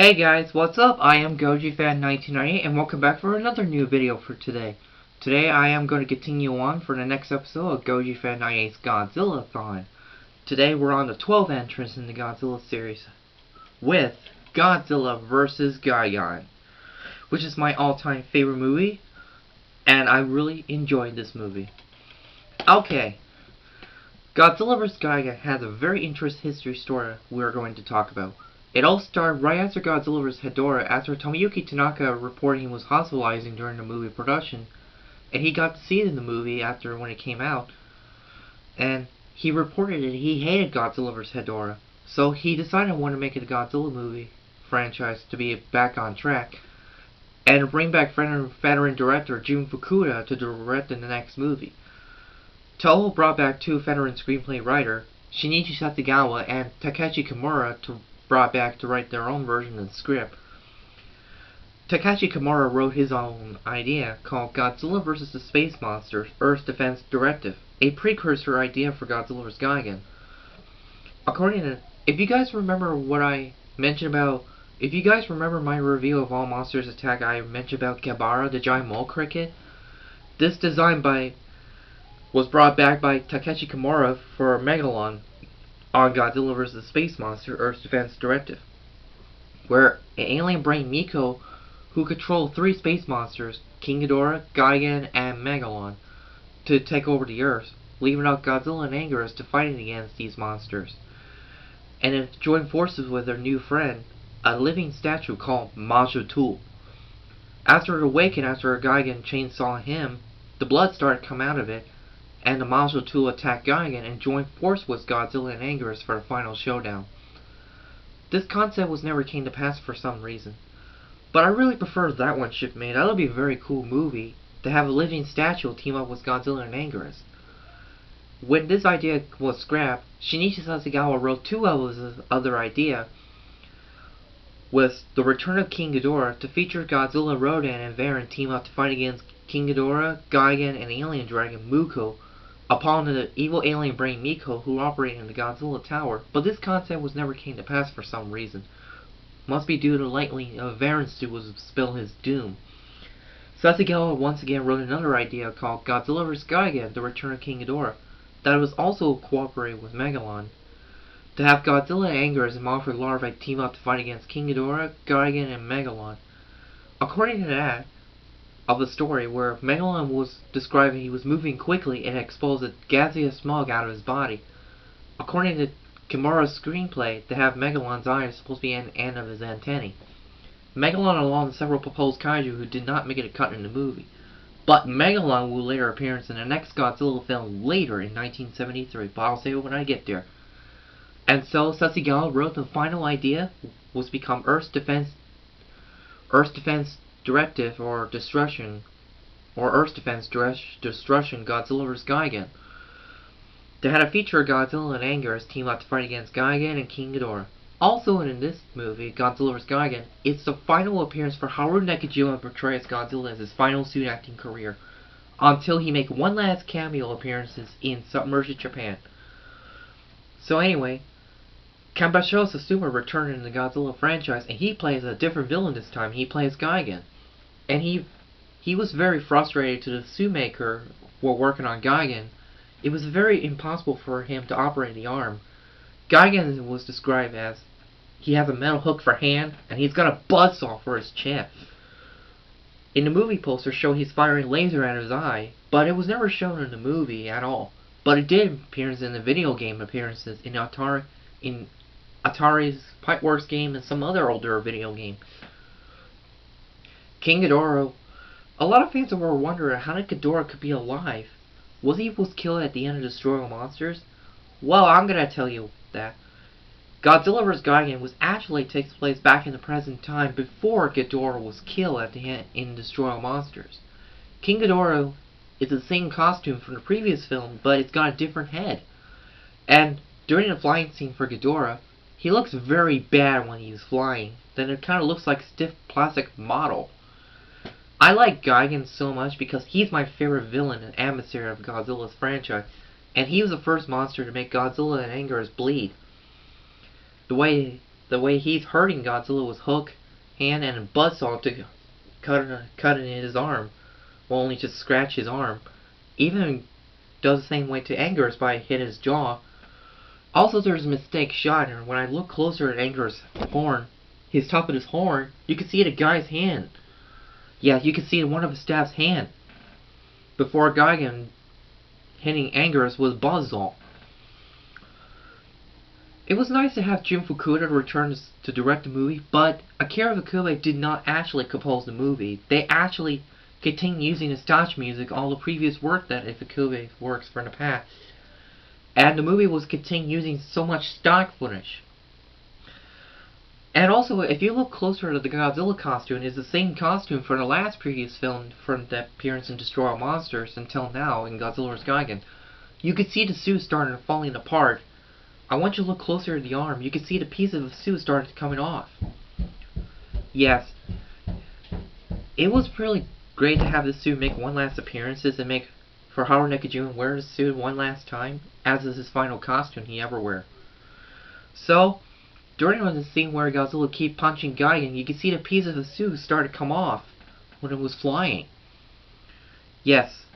Hey guys, what's up? I am GojiFan98's and welcome back for another new video for today. Today I am going to continue on for the next episode of GojiFan98's Godzilla-Thon. Today we're on the 12th entrance in the Godzilla series with Godzilla vs. Gigan, which is my all-time favorite movie, and I really enjoyed this movie. Okay, Godzilla vs. Gigan has a very interesting history story we're going to talk about. It all started right after Godzilla vs. Ghidorah, after Tomoyuki Tanaka reported he was hospitalizing during the movie production, and he got to see it in the movie after when it came out, and he reported that he hated Godzilla vs. Ghidorah, so he decided to want to make it a Godzilla movie franchise to be back on track, and bring back veteran director Jun Fukuda to direct in the next movie. Toho brought back two veteran screenplay writer, Shinichi Sekizawa and Takeshi Kimura, brought back to write their own version of the script. Takeshi Kimura wrote his own idea called Godzilla vs. the Space Monsters, Earth's Defense Directive, a precursor idea for Godzilla vs. Gigan. According to, if you guys remember what I mentioned about, if you guys remember my review of All Monsters Attack, I mentioned about Gebara, the giant mole cricket. This design was brought back by Takeshi Kimura for Megalon on Godzilla vs. the Space Monster, Earth's Defense Directive, where an alien brain Miko who controlled three space monsters, King Ghidorah, Gigan, and Megalon, to take over the Earth, leaving out Godzilla and Anguirus to fight against these monsters, and to join forces with their new friend, a living statue called Mabuchi. After it awakened after a Gigan chainsaw him, the blood started to come out of it, and the Mabuchi attacked Gigan and joined force with Godzilla and Anguirus for the final showdown. This concept was never came to pass for some reason, but I really prefer that one shipmate. That would be a very cool movie to have a living statue team up with Godzilla and Anguirus. When this idea was scrapped, Shinichi Sekizawa wrote two of his other idea with the Return of King Ghidorah to feature Godzilla, Rodan and Varan team up to fight against King Ghidorah, Gigan, and alien dragon Mogu upon the evil alien brain Miko who operated in the Godzilla Tower, but this concept was never came to pass for some reason. Must be due to lightning Varan's suit was spill his doom. Sekizawa once again wrote another idea called Godzilla vs. Gigan, the Return of King Ghidorah, that was also cooperating with Megalon, to have Godzilla, Anguirus, and Mothra Larval team up to fight against King Ghidorah, Gigan, and Megalon. According to that, of the story, where Megalon was describing he was moving quickly and exposed a gaseous smog out of his body. According to Kimura's screenplay, to have Megalon's eyes supposed to be at the end of his antennae. Megalon along with several proposed kaiju who did not make it a cut in the movie. But Megalon will later appear in the next Godzilla film later in 1973, but I'll say it when I get there. And so Sekizawa wrote the final idea was become Earth's Defense Directive or Destruction, or Earth's Defense Destruction Godzilla vs. Gigan. They had a feature of Godzilla and Anguirus team up to fight against Gigan and King Ghidorah. Also in this movie, Godzilla vs. Gigan, it's the final appearance for Haruo Nakajima to portray as Godzilla as his final suit acting career, until he make one last cameo appearances in Submersion of Japan. So anyway, Kanbasho Sasuma returned in the Godzilla franchise, and he plays a different villain this time. He plays Gigan. And he was very frustrated to the suit maker while working on Gigan. It was very impossible for him to operate the arm. Gigan was described as he has a metal hook for hand, and he's got a buzzsaw for his chin. In the movie poster show he's firing laser out of his eye, but it was never shown in the movie at all. But it did appear in the video game appearances in Atari's Pipeworks game and some other older video game. King Ghidorah. A lot of fans were wondering how Ghidorah could be alive. Was he killed at the end of Destroy All Monsters? Well, I'm gonna tell you that. Godzilla vs. Gigan actually takes place back in the present time before Ghidorah was killed at the end in Destroy All Monsters. King Ghidorah is the same costume from the previous film, but it's got a different head. And during the flying scene for Ghidorah, he looks very bad when he's flying. Then it kind of looks like a stiff plastic model. I like Gigan so much because he's my favorite villain and emissary of Godzilla's franchise, and he was the first monster to make Godzilla and Anguirus bleed. The way the way he's hurting Godzilla with hook, hand, and a buzzsaw to cut in his arm, well, only just scratch his arm. Even does the same way to Anguirus by hitting his jaw. Also, there's a mistake shot, and when I look closer at Anguirus' horn, his top of his horn, you can see the guy's hand. Yeah, you can see one of his staff's hand. Before Gigan hitting Anguirus with buzzsaw. It was nice to have Jun Fukuda return to direct the movie, but Akira Ifukube did not actually compose the movie. They actually continued using his touch music, all the previous work that Ifukube works from the past. And the movie was continued using so much stock footage. And also, if you look closer to the Godzilla costume, it's the same costume for the last previous film from the appearance in Destroy All Monsters until now in Godzilla vs. Gigan. You could see the suit starting falling apart. I want you to look closer at the arm. You can see the piece of the suit started coming off. Yes, it was really great to have the suit make one last appearance and make for Haruo Nakajima wear the suit one last time, as is his final costume he ever wear. So, during the scene where Godzilla keep punching Gigan, you can see the piece of the suit start to come off when it was flying. Yes,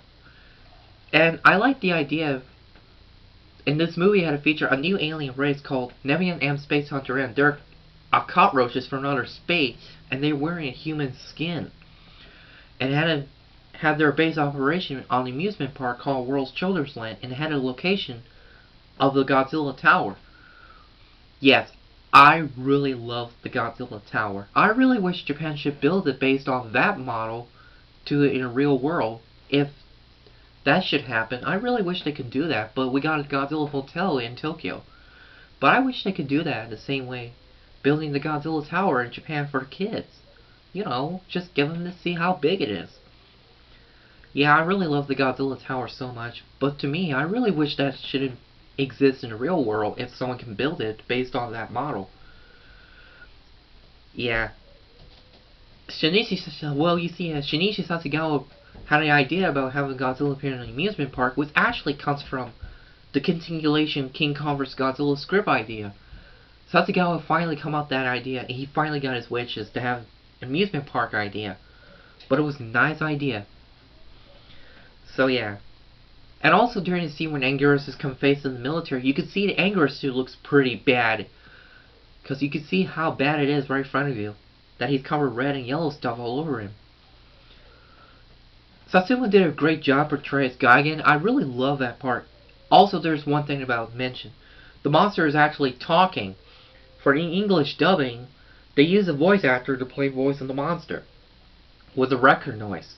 and I like the idea of in this movie it had to feature a new alien race called Nevian M Space Hunter M. They're cockroaches from outer space, and they're wearing a human skin. And had their base operation on the amusement park called World's Children's Land, and it had a location of the Godzilla Tower. Yes, I really love the Godzilla Tower. I really wish Japan should build it based off that model in a real world. If that should happen, I really wish they could do that, but we got a Godzilla Hotel in Tokyo. But I wish they could do that the same way, building the Godzilla Tower in Japan for the kids. You know, just give them to see how big it is. Yeah, I really love the Godzilla Tower so much, but to me, I really wish that should exist in the real world if someone can build it based on that model. Yeah. Shinichi Sekizawa had an idea about having Godzilla appear in an amusement park, which actually comes from the continuation King Kong vs. Godzilla script idea. Sekizawa finally come up with that idea, and he finally got his wishes to have an amusement park idea. But it was a nice idea. So yeah. And also during the scene when Anguirus is come face in the military, you can see the Anguirus suit looks pretty bad. Because you can see how bad it is right in front of you. That he's covered red and yellow stuff all over him. Satsuma did a great job portraying Gigan. I really love that part. Also, there's one thing about mention. The monster is actually talking. For the English dubbing, they use a voice actor to play voice of the monster with a record noise.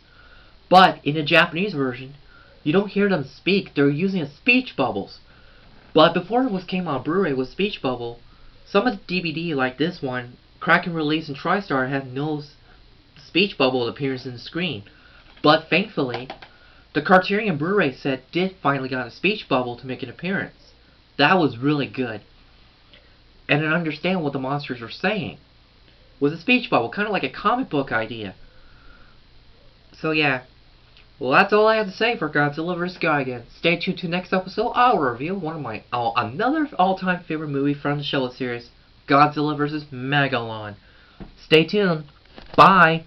But in the Japanese version, you don't hear them speak. They're using speech bubbles. But before it came on Blu-ray with speech bubble, some of the DVD like this one, Kraken Release and TriStar, had no speech bubble appearance in the screen. But thankfully, the Criterion Blu-ray set did finally got a speech bubble to make an appearance. That was really good. And I understand what the monsters are saying with a speech bubble, kind of like a comic book idea. So yeah, well that's all I have to say for Godzilla vs. Gigan. Stay tuned to next episode. I'll review one of my another all-time favorite movie from the Showa series, Godzilla vs. Megalon. Stay tuned. Bye.